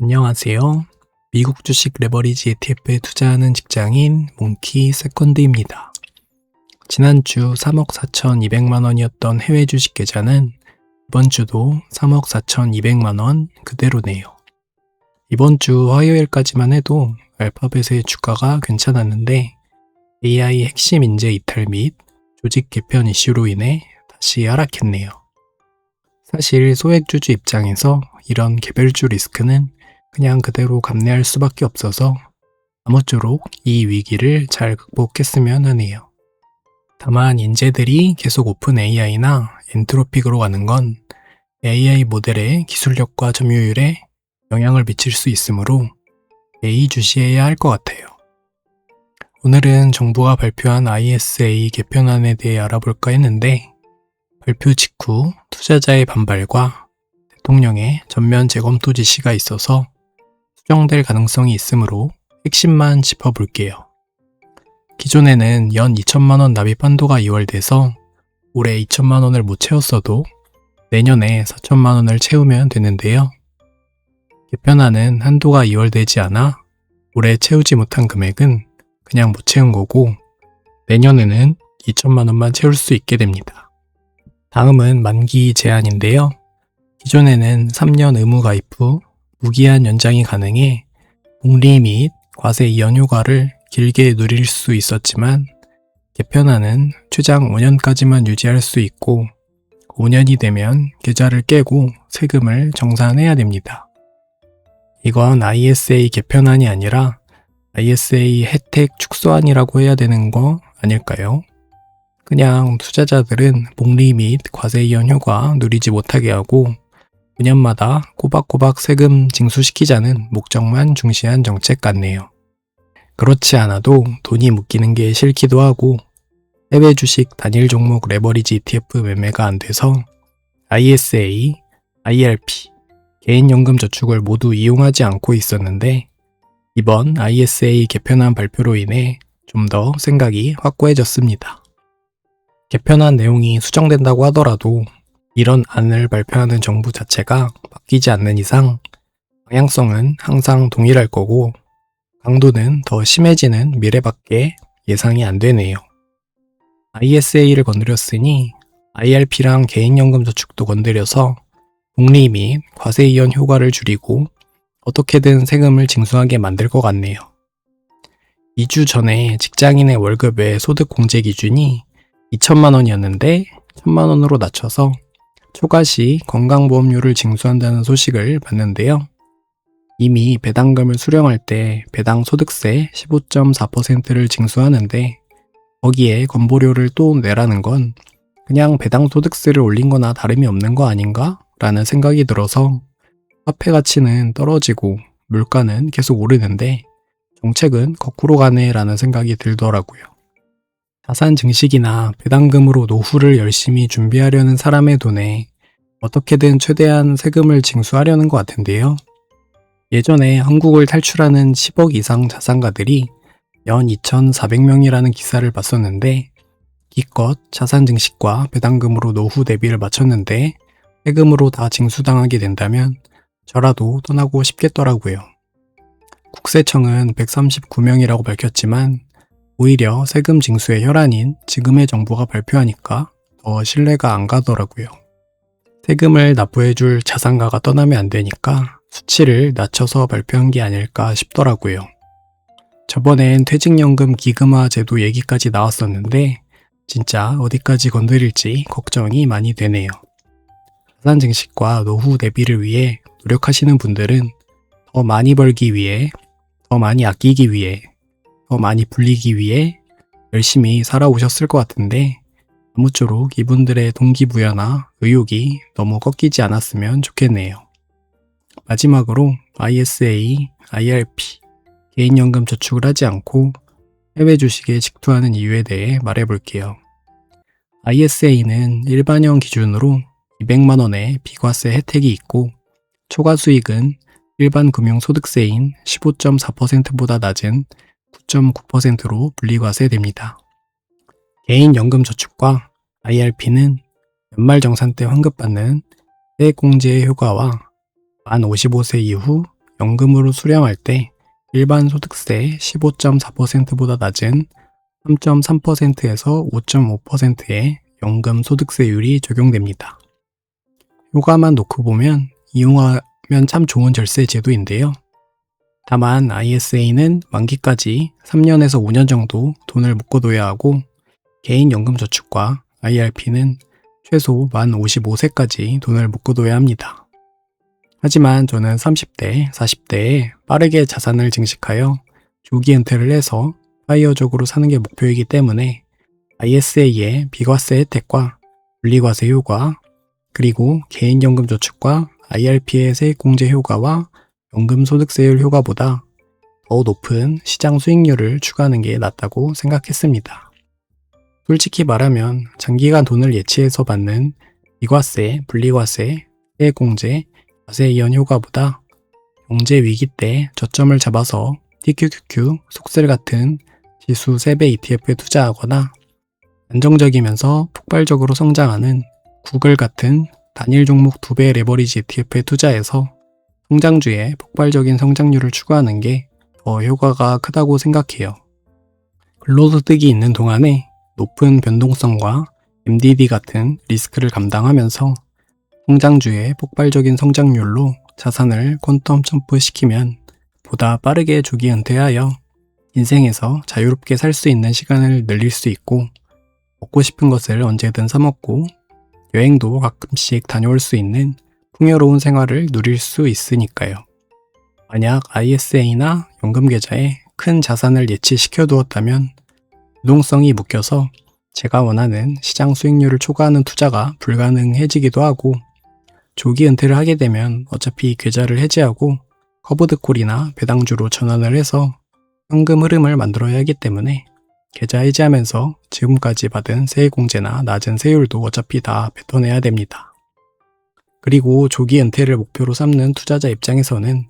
안녕하세요. 미국 주식 레버리지 ETF에 투자하는 직장인 몽키 세컨드입니다. 지난주 3억 4,200만 원이었던 해외 주식 계좌는 이번 주도 3억 4,200만 원 그대로네요. 이번 주 화요일까지만 해도 알파벳의 주가가 괜찮았는데 AI 핵심 인재 이탈 및 조직 개편 이슈로 인해 다시 하락했네요. 사실 소액주주 입장에서 이런 개별주 리스크는 그냥 그대로 감내할 수밖에 없어서 아무쪼록 이 위기를 잘 극복했으면 하네요. 다만 인재들이 계속 오픈 AI나 엔트로픽으로 가는 건 AI 모델의 기술력과 점유율에 영향을 미칠 수 있으므로 예의주시해야 할 것 같아요. 오늘은 정부가 발표한 ISA 개편안에 대해 알아볼까 했는데 발표 직후 투자자의 반발과 대통령의 전면 재검토 지시가 있어서 수정될 가능성이 있으므로 핵심만 짚어볼게요. 기존에는 연 2천만 원 납입 한도가 이월돼서 올해 2천만 원을 못 채웠어도 내년에 4천만 원을 채우면 되는데요. 개편안은 한도가 이월되지 않아 올해 채우지 못한 금액은 그냥 못 채운 거고 내년에는 2천만 원만 채울 수 있게 됩니다. 다음은 만기 제한인데요. 기존에는 3년 의무 가입 후 무기한 연장이 가능해 복리 및 과세 이연 효과를 길게 누릴 수 있었지만 개편안은 최장 5년까지만 유지할 수 있고 5년이 되면 계좌를 깨고 세금을 정산해야 됩니다. 이건 ISA 개편안이 아니라 ISA 혜택 축소안이라고 해야 되는 거 아닐까요? 그냥 투자자들은 복리 및 과세 이연 효과 누리지 못하게 하고 5년마다 꼬박꼬박 세금 징수시키자는 목적만 중시한 정책 같네요. 그렇지 않아도 돈이 묶이는 게 싫기도 하고 해외 주식 단일 종목 레버리지 ETF 매매가 안 돼서 ISA, IRP, 개인연금 저축을 모두 이용하지 않고 있었는데 이번 ISA 개편안 발표로 인해 좀 더 생각이 확고해졌습니다. 개편안 내용이 수정된다고 하더라도 이런 안을 발표하는 정부 자체가 바뀌지 않는 이상 방향성은 항상 동일할 거고 강도는 더 심해지는 미래밖에 예상이 안 되네요. ISA를 건드렸으니 IRP랑 개인연금 저축도 건드려서 복리 및 과세 이연 효과를 줄이고 어떻게든 세금을 징수하게 만들 것 같네요. 2주 전에 직장인의 월급의 소득 공제 기준이 2천만 원이었는데 1천만 원으로 낮춰서 초과 시 건강보험료를 징수한다는 소식을 봤는데요. 이미 배당금을 수령할 때 배당 소득세 15.4%를 징수하는데 거기에 건보료를 또 내라는 건 그냥 배당 소득세를 올린 거나 다름이 없는 거 아닌가? 라는 생각이 들어서 화폐 가치는 떨어지고 물가는 계속 오르는데 정책은 거꾸로 가네 라는 생각이 들더라고요. 자산 증식이나 배당금으로 노후를 열심히 준비하려는 사람의 돈에 어떻게든 최대한 세금을 징수하려는 것 같은데요. 예전에 한국을 탈출하는 10억 이상 자산가들이 연 2,400명이라는 기사를 봤었는데 기껏 자산 증식과 배당금으로 노후 대비를 마쳤는데 세금으로 다 징수당하게 된다면 저라도 떠나고 싶겠더라고요. 국세청은 139명이라고 밝혔지만 오히려 세금 징수의 혈안인 지금의 정부가 발표하니까 더 신뢰가 안 가더라고요. 세금을 납부해줄 자산가가 떠나면 안 되니까 수치를 낮춰서 발표한 게 아닐까 싶더라고요. 저번엔 퇴직연금 기금화 제도 얘기까지 나왔었는데 진짜 어디까지 건드릴지 걱정이 많이 되네요. 자산 증식과 노후 대비를 위해 노력하시는 분들은 더 많이 벌기 위해, 더 많이 아끼기 위해, 더 많이 불리기 위해 열심히 살아오셨을 것 같은데 아무쪼록 이분들의 동기부여나 의욕이 너무 꺾이지 않았으면 좋겠네요. 마지막으로 ISA, IRP, 개인연금 저축을 하지 않고 해외 주식에 직투하는 이유에 대해 말해볼게요. ISA는 일반형 기준으로 200만 원의 비과세 혜택이 있고 초과 수익은 일반 금융소득세인 15.4%보다 낮은 9.9%로 분리과세됩니다. 개인연금저축과 IRP는 연말정산 때 환급받는 세액공제의 효과와 만 55세 이후 연금으로 수령할 때 일반 소득세 15.4%보다 낮은 3.3%에서 5.5%의 연금 소득세율이 적용됩니다. 효과만 놓고 보면 이용하면 참 좋은 절세 제도인데요. 다만 ISA는 만기까지 3년에서 5년 정도 돈을 묶어둬야 하고 개인연금저축과 IRP는 최소 만 55세까지 돈을 묶어둬야 합니다. 하지만 저는 30대, 40대에 빠르게 자산을 증식하여 조기 은퇴를 해서 파이어족으로 사는 게 목표이기 때문에 ISA의 비과세 혜택과 분리과세 효과, 그리고 개인연금저축과 IRP의 세액공제 효과와 연금소득세율 효과보다 더 높은 시장 수익률을 추구하는 게 낫다고 생각했습니다. 솔직히 말하면 장기간 돈을 예치해서 받는 비과세, 분리과세, 세액공제, 과세 이연 효과보다 경제 위기 때 저점을 잡아서 TQQQ, 속셀 같은 지수 3배 ETF에 투자하거나 안정적이면서 폭발적으로 성장하는 구글 같은 단일 종목 2배 레버리지 ETF에 투자해서 성장주의 폭발적인 성장률을 추구하는 게 더 효과가 크다고 생각해요. 근로소득이 있는 동안에 높은 변동성과 MDD 같은 리스크를 감당하면서 성장주의 폭발적인 성장률로 자산을 퀀텀 점프시키면 보다 빠르게 조기 은퇴하여 인생에서 자유롭게 살 수 있는 시간을 늘릴 수 있고 먹고 싶은 것을 언제든 사 먹고 여행도 가끔씩 다녀올 수 있는 풍요로운 생활을 누릴 수 있으니까요. 만약 ISA나 연금계좌에 큰 자산을 예치시켜 두었다면 유동성이 묶여서 제가 원하는 시장 수익률을 초과하는 투자가 불가능해지기도 하고 조기 은퇴를 하게 되면 어차피 계좌를 해지하고 커브드콜이나 배당주로 전환을 해서 현금 흐름을 만들어야 하기 때문에 계좌 해지하면서 지금까지 받은 세액공제나 낮은 세율도 어차피 다 뱉어내야 됩니다. 그리고 조기 은퇴를 목표로 삼는 투자자 입장에서는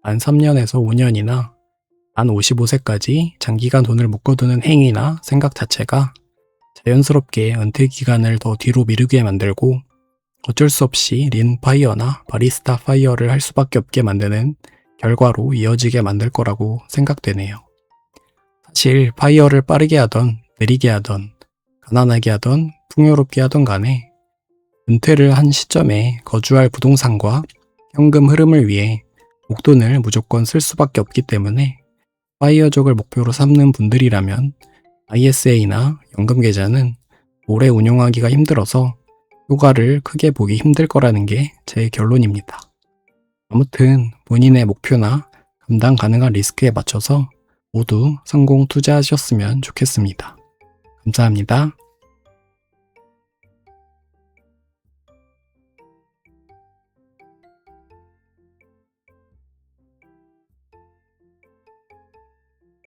만 3년에서 5년이나 만 55세까지 장기간 돈을 묶어두는 행위나 생각 자체가 자연스럽게 은퇴 기간을 더 뒤로 미루게 만들고 어쩔 수 없이 린 파이어나 바리스타 파이어를 할 수밖에 없게 만드는 결과로 이어지게 만들 거라고 생각되네요. 사실 파이어를 빠르게 하던 느리게 하던 가난하게 하던 풍요롭게 하던 간에 은퇴를 한 시점에 거주할 부동산과 현금 흐름을 위해 목돈을 무조건 쓸 수밖에 없기 때문에 파이어족을 목표로 삼는 분들이라면 ISA나 연금계좌는 오래 운용하기가 힘들어서 효과를 크게 보기 힘들 거라는 게 제 결론입니다. 아무튼 본인의 목표나 감당 가능한 리스크에 맞춰서 모두 성공 투자하셨으면 좋겠습니다. 감사합니다.